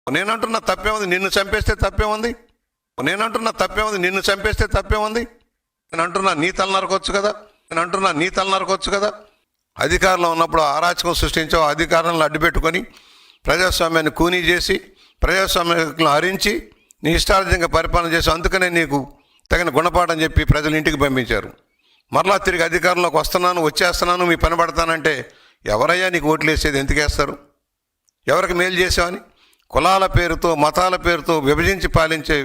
నేనంటున్నా తప్పేముంది, నిన్ను చంపేస్తే తప్పేముంది? నేనంటున్నా తప్పేముంది, నిన్ను చంపేస్తే తప్పేముంది? నేను అంటున్నా నీ తల నరకొచ్చు కదా. అధికారంలో ఉన్నప్పుడు అరాచకం సృష్టించావు, అధికారంలో అడ్డుపెట్టుకొని ప్రజాస్వామ్యాన్ని కూనీ చేసి ప్రజాస్వామ్యాన్ని హరించి నీ ఇష్టార్థంగా పరిపాలన చేసి అందుకనే నీకు తగిన గుణపాఠం చెప్పి ప్రజలు ఇంటికి పంపించారు. మరలా తిరిగి అధికారంలోకి వచ్చేస్తున్నాను మీ పని పడతానంటే ఎవరయ్యా నీకు ఓట్లు వేసేది? ఎందుకు వేస్తారు? ఎవరికి మేలు చేసావని? కులాల పేరుతో మతాల పేరుతో విభజించి పాలించే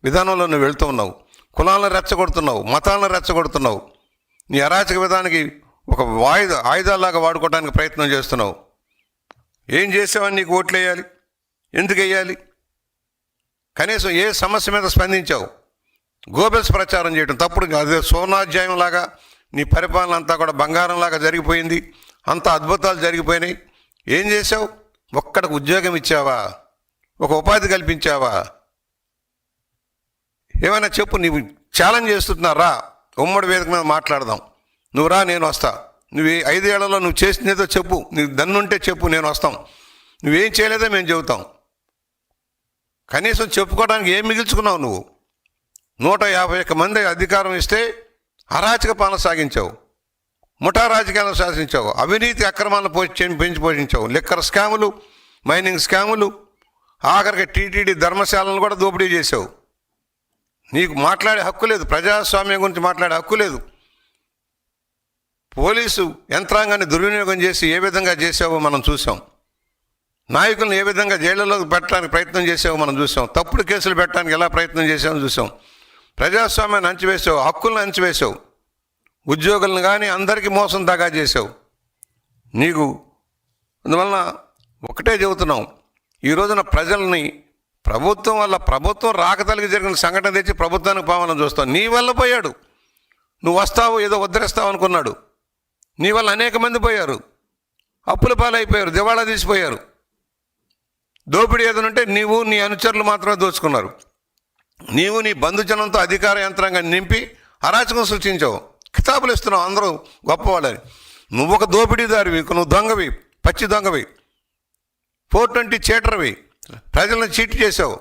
విధానంలో నువ్వు వెళ్తూ ఉన్నావు. కులాలను రెచ్చగొడుతున్నావు, మతాలను రెచ్చగొడుతున్నావు. నీ అరాచక విధానానికి ఒక ఆయుధాలాగా వాడుకోవడానికి ప్రయత్నం చేస్తున్నావు. ఏం చేసావని నీకు ఓట్లు వేయాలి? ఎందుకు వేయాలి? కనీసం ఏ సమస్య మీద స్పందించావు? గోబెల్స్ ప్రచారం చేయడం తప్పుడు. అదే సోనాధ్యాయం లాగా నీ పరిపాలన అంతా కూడా బంగారంలాగా జరిగిపోయింది, అంత అద్భుతాలు జరిగిపోయినాయి. ఏం చేసావు? ఒక్కడికి ఉద్యోగం ఇచ్చావా? ఒక ఉపాధి కల్పించావా? ఏమైనా చెప్పు. నీవు ఛాలెంజ్ చేస్తున్నారా? ఉమ్మడి వేదిక మీద మాట్లాడదాం. నువ్వు రా, నేను వస్తా. నువ్వు 5 ఏళ్లలో నువ్వు చేసినదో చెప్పు, నీకు దన్నుంటే చెప్పు, నేను వస్తాం. నువ్వేం చేయలేదో మేము చెబుతాం. కనీసం చెప్పుకోవడానికి ఏం మిగిల్చుకున్నావు నువ్వు? 151 మంది అధికారం ఇస్తే అరాచక పాలన సాగించావు, ముఠా రాజకీయాలను శాసించావు, అవినీతి అక్రమాలను పెంచి పోషించావు, లిక్కర్ స్కాములు, మైనింగ్ స్కాములు, ఆఖరికి టీటీడీ ధర్మశాలను కూడా దోపిడీ చేసావు. నీకు మాట్లాడే హక్కు లేదు, ప్రజాస్వామ్యం గురించి మాట్లాడే హక్కు లేదు. పోలీసు యంత్రాంగాన్ని దుర్వినియోగం చేసి ఏ విధంగా చేసావో మనం చూసాం. నాయకులను ఏ విధంగా జైళ్లలోకి పెట్టడానికి ప్రయత్నం చేసావో మనం చూసాం. తప్పుడు కేసులు పెట్టడానికి ఎలా ప్రయత్నం చేసామో చూసాం. ప్రజాస్వామ్యాన్ని అంచివేసావు, హక్కులను అంచివేసావు, ఉద్యోగులను కానీ అందరికీ మోసం దగా చేసావు. నీకు అందువలన ఒకటే చెబుతున్నాం, ఈ రోజున ప్రజల్ని ప్రభుత్వం వల్ల ప్రభుత్వం రాకతలిగి జరిగిన సంఘటన తెచ్చి ప్రభుత్వానికి పావనం చూస్తావు. నీ వల్ల పోయాడు. నువ్వు వస్తావు, ఏదో ఉద్ధరిస్తావు అనుకున్నాడు. నీ వల్ల అనేక మంది పోయారు, అప్పుల పాలైపోయారు, దివాళా తీసిపోయారు. దోపిడీ ఏదనంటే నీవు నీ అనుచరులు మాత్రమే దోచుకున్నారు. నీవు నీ బంధుజనంతో అధికార యంత్రాంగాన్ని నింపి అరాచకం సృష్టించావు. కితాబులు ఇస్తున్నావు అందరూ గొప్పవాళ్ళని. నువ్వు ఒక దోపిడీదారివి, నువ్వు దొంగవి, పచ్చి దొంగవి, 420 చీటర్వి, ప్రజలను చీట్ చేసావు.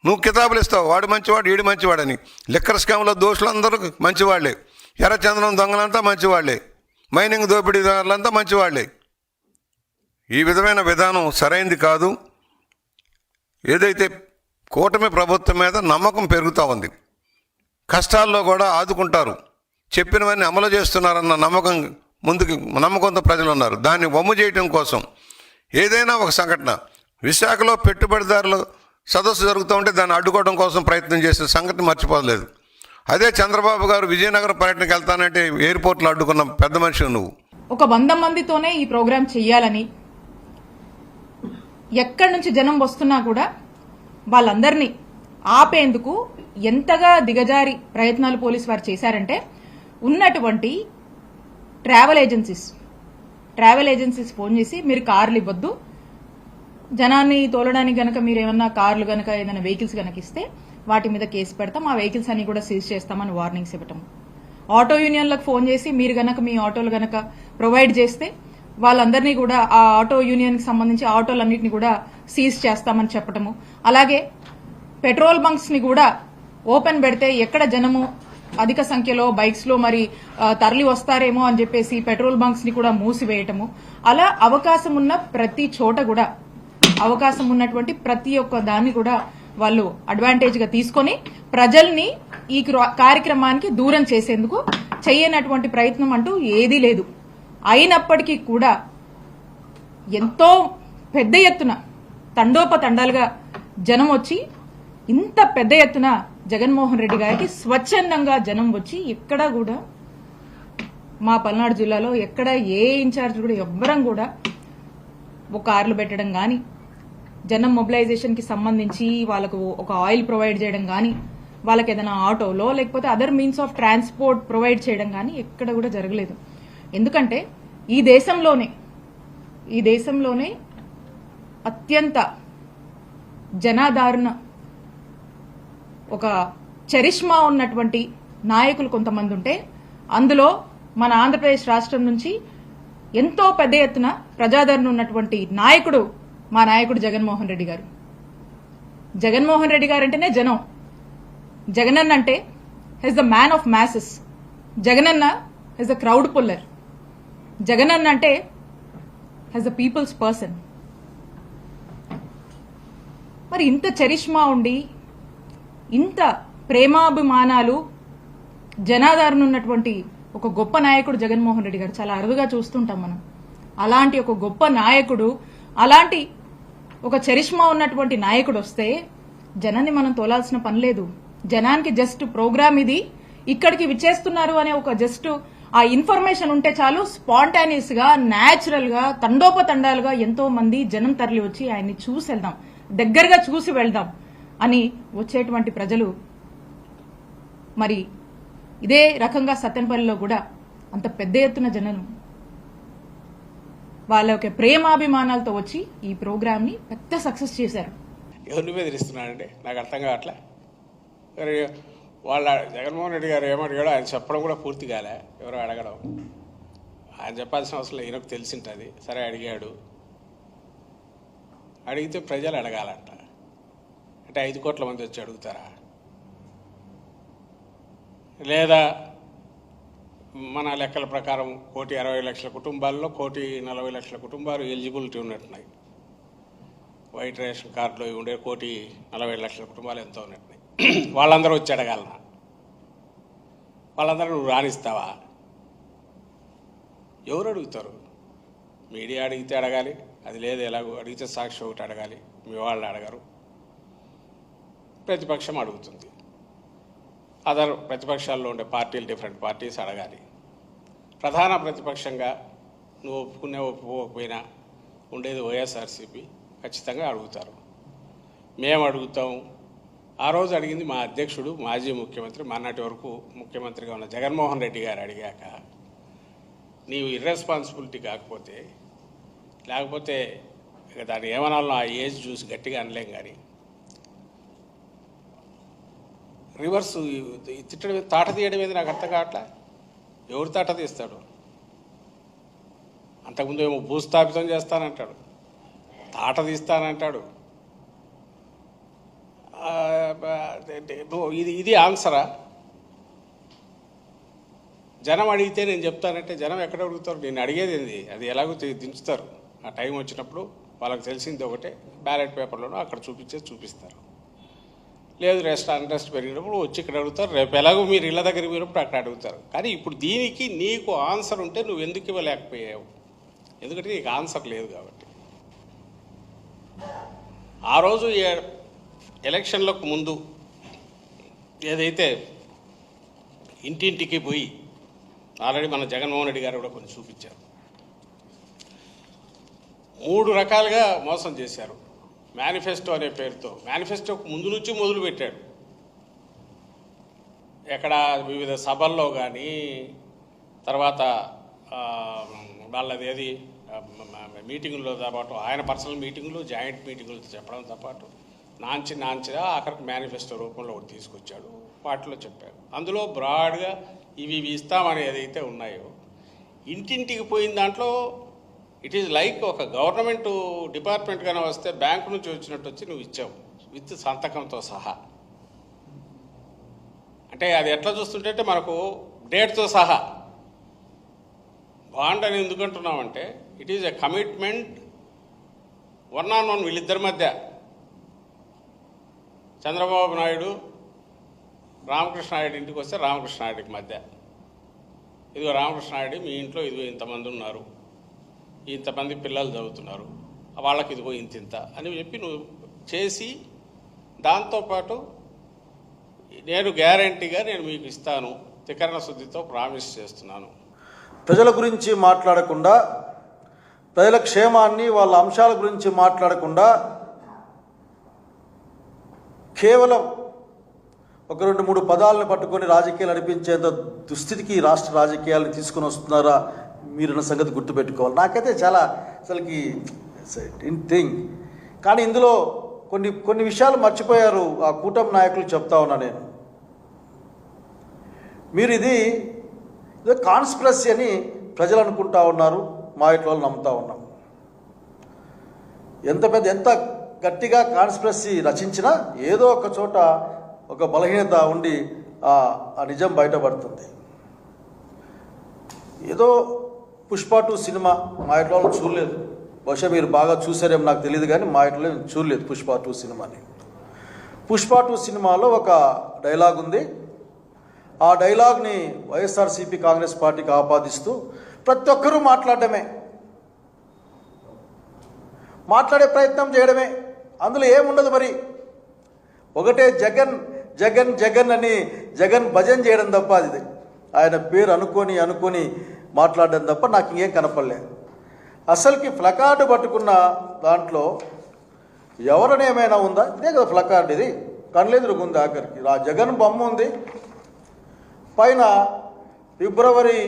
నువ్వు కితాబులు ఇస్తావు, వాడు మంచివాడు, వీడు మంచివాడని. లిక్కర్ స్కామ్లో దోషులు అందరూ మంచివాళ్లే, ఎర్రచందనం దొంగలంతా మంచివాళ్లే, మైనింగ్ దోపిడీదారులంతా మంచివాళ్లే. ఈ విధమైన విధానం సరైంది కాదు. ఏదైతే కూటమి ప్రభుత్వం మీద నమ్మకం పెరుగుతూ ఉంది, కష్టాల్లో కూడా ఆదుకుంటారు, చెప్పినవన్నీ అమలు చేస్తున్నారన్న నమ్మకంతో ప్రజలు ఉన్నారు. దాన్ని వమ్ము చేయడం కోసం ఏదైనా ఒక సంఘటన, విశాఖలో పెట్టుబడిదారులు సదస్సు జరుగుతూ ఉంటే దాన్ని అడ్డుకోవడం కోసం ప్రయత్నం చేసిన సంఘటన మర్చిపోలేదు. అదే చంద్రబాబు గారు విజయనగరం పర్యటనకు వెళ్తానంటే ఎయిర్పోర్ట్లో అడ్డుకున్న పెద్ద మనిషి నువ్వు. ఒక 100 మందితోనే ఈ ప్రోగ్రాం చెయ్యాలని, ఎక్కడి నుంచి జనం వస్తున్నా కూడా వాళ్ళందరినీ ఆపేందుకు ఎంతగా దిగజారి ప్రయత్నాలు పోలీసు వారు చేశారంటే, ఉన్నటువంటి ట్రావెల్ ఏజెన్సీస్ ఫోన్ చేసి మీరు కార్లు ఇవ్వద్దు, జనాన్ని తోలడానికి గనక మీరు ఏమన్నా కార్లు గనక ఏదైనా వెహికల్స్ గనక ఇస్తే వాటి మీద కేసు పెడతాం, ఆ వెహికల్స్ అన్ని కూడా సీజ్ చేస్తామని వార్నింగ్స్ ఇవ్వటం. ఆటో యూనియన్లకు ఫోన్ చేసి మీరు గనక మీ ఆటోలు గనక ప్రొవైడ్ చేస్తే వాళ్ళందరినీ కూడా ఆ ఆటో యూనియన్కి సంబంధించి ఆటోలన్నింటినీ కూడా సీజ్ చేస్తామని చెప్పటము. అలాగే పెట్రోల్ బంక్స్ ని కూడా ఓపెన్ పెడితే ఎక్కడ జనము అధిక సంఖ్యలో బైక్స్ లో మరి తరలి వస్తారేమో అని చెప్పేసి పెట్రోల్ బంక్స్ ని కూడా మూసివేయటము. అలా అవకాశం ఉన్న ప్రతి చోట కూడా, అవకాశం ఉన్నటువంటి ప్రతి ఒక్క దాన్ని కూడా వాళ్ళు అడ్వాంటేజ్ గా తీసుకొని ప్రజల్ని ఈ కార్యక్రమానికి దూరం చేసేందుకు చేయనటువంటి ప్రయత్నం అంటూ ఏదీ లేదు. అయినప్పటికీ కూడా ఎంతో పెద్ద ఎత్తున తండోపతండాలుగా జనం వచ్చి, ఇంత పెద్ద ఎత్తున జగన్మోహన్ రెడ్డి గారికి స్వచ్ఛందంగా జనం వచ్చి, ఎక్కడా కూడా మా పల్నాడు జిల్లాలో ఎక్కడ ఏ ఇన్ఛార్జ్ కూడా ఎవ్వరం కూడా ఒక కార్లు పెట్టడం గాని, జనం మొబిలైజేషన్ కి సంబంధించి వాళ్ళకు ఒక ఆయిల్ ప్రొవైడ్ చేయడం గాని, వాళ్ళకి ఏదైనా ఆటోలో లేకపోతే other means of transport provide చేయడం గాని ఎక్కడ కూడా జరగలేదు. ఎందుకంటే ఈ దేశంలోనే అత్యంత జనాదరణ, ఒక చరిష్మా ఉన్నటువంటి నాయకులు కొంతమంది ఉంటే, అందులో మన ఆంధ్రప్రదేశ్ రాష్ట్రం నుంచి ఎంతో పెద్ద ఎత్తున ప్రజాదరణ ఉన్నటువంటి నాయకుడు మా నాయకుడు జగన్మోహన్ రెడ్డి గారు. జగన్మోహన్ రెడ్డి గారు అంటేనే జనం. జగనన్న అంటే he's the man of masses. Jagananna he's the crowd puller. Jagananna అంటే హెస్ ద పీపుల్స్ పర్సన్. మరి ఇంత చరిష్మా ఉండి, ఇంత ప్రేమాభిమానాలు, జనాదరణ ఉన్నటువంటి ఒక గొప్ప నాయకుడు జగన్మోహన్ రెడ్డి గారు చాలా అరుదుగా చూస్తుంటాం మనం. అలాంటి ఒక గొప్ప నాయకుడు, అలాంటి ఒక చరిష్మా ఉన్నటువంటి నాయకుడు వస్తే జనాన్ని మనం తోలాల్సిన పని లేదు. జనానికి జస్ట్ ప్రోగ్రామ్ ఇది, ఇక్కడికి విచ్చేస్తున్నారు అనే ఒక జస్ట్ ఆ ఇన్ఫర్మేషన్ ఉంటే చాలు, స్పాంటానియస్ గా, న్యాచురల్ గా, తండోపతండాలుగా ఎంతో మంది జనం తరలి వచ్చి ఆయన్ని చూసి వెళ్దాం, దగ్గరగా చూసి వెళ్దాం అని వచ్చేటువంటి ప్రజలు. మరి ఇదే రకంగా సత్తెనపల్లిలో కూడా అంత పెద్ద ఎత్తున జనం వాళ్ళ యొక్క ప్రేమాభిమానాలతో వచ్చి ఈ ప్రోగ్రామ్ ని పెద్ద సక్సెస్ చేశారు. ఎవరిని బెదిరిస్తున్నాడండి నాకు అర్థం కావట్లే. మరి వాళ్ళ జగన్మోహన్ రెడ్డి గారు ఏమడిగాడో ఆయన చెప్పడం కూడా పూర్తి కాలే, ఎవరో అడగడం. ఆయన చెప్పాల్సిన అవసరం ఈయనకు తెలిసింటుంది. సరే అడిగాడు, అడిగితే ప్రజలు అడగాలంట. అంటే 5 కోట్ల మంది వచ్చి అడుగుతారా? లేదా మన లెక్కల ప్రకారం 1,60,00,000 కుటుంబాల్లో 1,40,00,000 కుటుంబాలు ఎలిజిబిలిటీ ఉన్నట్టున్నాయి. వైట్ రేషన్ కార్డులో ఉండే 1,40,00,000 కుటుంబాలు ఎంతో ఉన్నట్టున్నాయి. వాళ్ళందరూ వచ్చి అడగాలనా? వాళ్ళందరూ నువ్వు రాణిస్తావా? ఎవరు అడుగుతారు? మీడియా అడిగితే అడగాలి, అది లేదు ఎలాగో అడిగితే సాక్షి ఒకటి అడగాలి, మీ వాళ్ళు అడగరు. ప్రతిపక్షం అడుగుతుంది, అదర్ ప్రతిపక్షాల్లో ఉండే పార్టీలు, డిఫరెంట్ పార్టీస్ అడగాలి. ప్రధాన ప్రతిపక్షంగా నువ్వు ఒప్పుకోకపోయినా ఉండేది వైఎస్ఆర్సీపీ, ఖచ్చితంగా అడుగుతారు. మేము అడుగుతాం. ఆ రోజు అడిగింది మా అధ్యక్షుడు, మాజీ ముఖ్యమంత్రి, మొన్నటి వరకు ముఖ్యమంత్రిగా ఉన్న జగన్మోహన్ రెడ్డి గారు అడిగాక, నీవు ఇర్రెస్పాన్సిబిలిటీ కాకపోతే, లేకపోతే ఇక దాన్ని ఏమనాలో ఆ ఏజ్ చూసి గట్టిగా అనలేం. కానీ రివర్స్ తిట్టడం, తాట తీయడం ఏది నాకు అర్థం కావట్లా. ఎవరు తాట తీస్తాడు? అంతకుముందు ఏమో భూస్థాపితం చేస్తానంటాడు, తాట తీస్తానంటాడు. ఇది ఆన్సరా? జనం అడిగితే నేను చెప్తానంటే జనం ఎక్కడ అడుగుతారు? నేను అడిగేది ఏంది? అది ఎలాగో దించుతారు. ఆ టైం వచ్చినప్పుడు వాళ్ళకి తెలిసింది ఒకటే, బ్యాలెట్ పేపర్లోనూ అక్కడ చూపిస్తారు. లేదు ఇంట్రెస్ట్ పెరిగినప్పుడు వచ్చి ఇక్కడ అడుగుతారు. రేపు ఎలాగో మీరు ఇళ్ళ దగ్గరికి పోయినప్పుడు అక్కడ అడుగుతారు. కానీ ఇప్పుడు దీనికి నీకు ఆన్సర్ ఉంటే నువ్వు ఎందుకు ఇవ్వలేకపోయావు? ఎందుకంటే నీకు ఆన్సర్ లేదు కాబట్టి. ఆ రోజు ఎలక్షన్లకు ముందు ఏదైతే ఇంటింటికి పోయి ఆల్రెడీ మన జగన్మోహన్ రెడ్డి గారు కూడా కొన్ని చూపించారు. 3 రకాలుగా మోసం చేశారు. మేనిఫెస్టో అనే పేరుతో, మేనిఫెస్టోకు ముందు నుంచి మొదలు పెట్టాడు. ఎక్కడ వివిధ సభల్లో కానీ, తర్వాత వాళ్ళది ఏది మీటింగులతో పాటు, ఆయన పర్సనల్ మీటింగులు, జాయింట్ మీటింగులతో చెప్పడంతో పాటు నాంచిగా ఆఖరికి మేనిఫెస్టో రూపంలో ఒకటి తీసుకొచ్చాడు. వాటిలో చెప్పాడు. అందులో బ్రాడ్గా ఇవి ఇస్తామని ఏదైతే ఉన్నాయో, ఇంటింటికి పోయిన దాంట్లో ఇట్ ఈజ్ లైక్ ఒక గవర్నమెంట్ డిపార్ట్మెంట్ కానీ వస్తే బ్యాంకు నుంచి వచ్చినట్టు వచ్చి నువ్వు ఇచ్చావు, విత్ సంతకంతో సహా. అంటే అది ఎట్లా చూస్తుంటే మనకు డేట్తో సహా. బాండ్ అని ఎందుకంటున్నామంటే it is a commitment 1-on-1 వీళ్ళిద్దరి మధ్య. చంద్రబాబు నాయుడు రామకృష్ణారెడ్డి ఇంటికి వస్తే రామకృష్ణారెడ్డికి మధ్య, ఇదిగో రామకృష్ణారెడ్డి మీ ఇంట్లో ఇదిగో ఇంతమంది ఉన్నారు, ఇంతమంది పిల్లలు చదువుతున్నారు, వాళ్ళకి ఇదిగో ఇంత అని చెప్పి నువ్వు చేసి, దాంతోపాటు నేను గ్యారంటీగా నేను మీకు ఇస్తాను, త్రికరణ శుద్ధితో ప్రామిస్ చేస్తున్నాను. ప్రజల గురించి మాట్లాడకుండా, ప్రజల క్షేమాన్ని, వాళ్ళ అంశాల గురించి మాట్లాడకుండా కేవలం 1-2-3 పదాలను పట్టుకొని రాజకీయాలు నడిపించేంత దుస్థితికి రాష్ట్ర రాజకీయాలను తీసుకుని వస్తున్నారా మీరన్న సంగతి గుర్తుపెట్టుకోవాలి. నాకైతే చాలా అసలుకి థింగ్. కానీ ఇందులో కొన్ని విషయాలు మర్చిపోయారు ఆ కూటమి నాయకులు. చెప్తా ఉన్నా నేను, మీరు ఇది కాన్స్పిరసీ అని ప్రజలు అనుకుంటా ఉన్నారు, మా ఇంట్లో వాళ్ళు నమ్ముతా ఉన్నాం. ఎంత గట్టిగా కాన్స్పిరసీ రచించినా ఏదో ఒక చోట ఒక బలహీనత ఉండి ఆ నిజం బయటపడుతుంది. ఏదో పుష్ప 2 సినిమా మా ఇంట్లో వాళ్ళు చూడలేదు, బహుశా మీరు బాగా చూసారేమో నాకు తెలియదు, కానీ మా ఇంట్లో నేను చూడలేదు పుష్ప 2 సినిమాని. పుష్ప 2 సినిమాలో ఒక డైలాగ్ ఉంది. ఆ డైలాగ్ని వైఎస్ఆర్సీపీ కాంగ్రెస్ పార్టీకి ఆపాదిస్తూ ప్రతి ఒక్కరూ మాట్లాడే ప్రయత్నం చేయడమే, అందులో ఏముండదు. మరి ఒకటే జగన్ జగన్ జగన్ అని జగన్ భజన చేయడం తప్ప, అది ఆయన పేరు అనుకొని మాట్లాడడం తప్ప నాకు ఇంకేం కనపడలేదు. అసలుకి ప్లకార్డు పట్టుకున్న దాంట్లో ఎవరనేమైనా ఉందా? ఇదే కదా ప్లకార్డు, ఇది కళ్ళెదురుగుంది. ఆఖరికి ఆ జగన్ బొమ్మ ఉంది. పైన ఫిబ్రవరి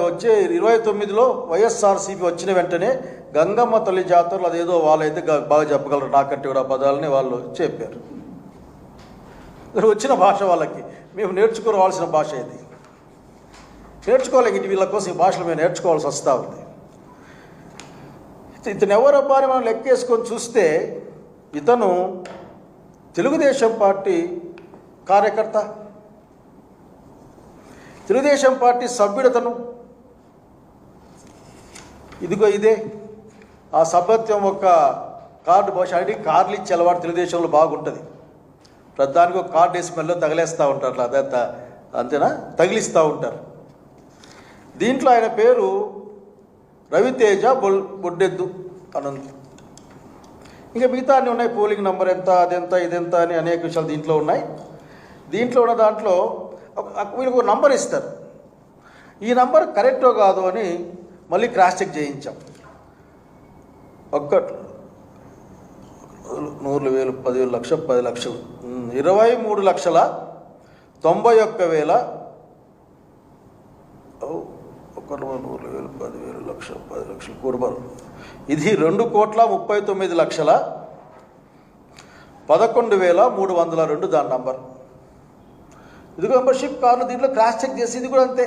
వచ్చే 29లో వైఎస్ఆర్సీపీ వచ్చిన వెంటనే గంగమ్మ తల్లి జాతరలు, అదేదో వాళ్ళైతే బాగా చెప్పగలరు నాకంటే కూడా పదాలని వాళ్ళు చెప్పారు. వచ్చిన భాష వాళ్ళకి, మేము నేర్చుకోవాల్సిన భాష ఇది. నేర్చుకోవాలి, ఇటు వీళ్ళ కోసం ఈ భాషలు మేము నేర్చుకోవాల్సి వస్తూ ఉంది. ఇతను ఎవరబ్బా అని మనం లెక్కేసుకొని చూస్తే ఇతను తెలుగుదేశం పార్టీ కార్యకర్త, తెలుగుదేశం పార్టీ సభ్యుడతను. ఇదిగో ఇదే ఆ సభ్యత్వం ఒక కార్డు. బహుశా ఐడి కార్డులు ఇచ్చే అలవాటు తెలుగుదేశంలో బాగుంటుంది. ప్రధానికి ఒక కార్డు వేసి మెల్లో తగిలేస్తూ ఉంటారు, అదే అంతేనా, తగిలిస్తూ ఉంటారు. దీంట్లో ఆయన పేరు రవితేజ బొడ్డెద్దు అని ఉంది. ఇంకా మిగతా అన్నీ ఉన్నాయి, పోలింగ్ నెంబర్ ఎంత, అదెంత, ఇదెంత అని అనేక విషయాలు దీంట్లో ఉన్నాయి. దీంట్లో ఉన్న దాంట్లో వీళ్ళకి ఒక నంబర్ ఇస్తారు. ఈ నంబర్ కరెక్టో కాదు అని మళ్ళీ క్రాస్ చెక్ చేయించాం. 100,000, 10,000, 10 లక్షలు, 23,91,000 100,000, 10,000, 1,00,000, 10 లక్షలు కూడబలు. ఇది 2,39,11,302 దాని నంబర్. ఇది మెంబర్షిప్ కార్డు. దీంట్లో క్రాస్ చెక్ చేసి ఇది కూడా అంతే,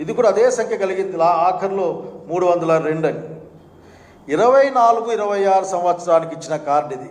ఇది కూడా అదే సంఖ్య కలిగింది. ఆఖరిలో 302 అని. 24-26 సంవత్సరానికి ఇచ్చిన కార్డు ఇది.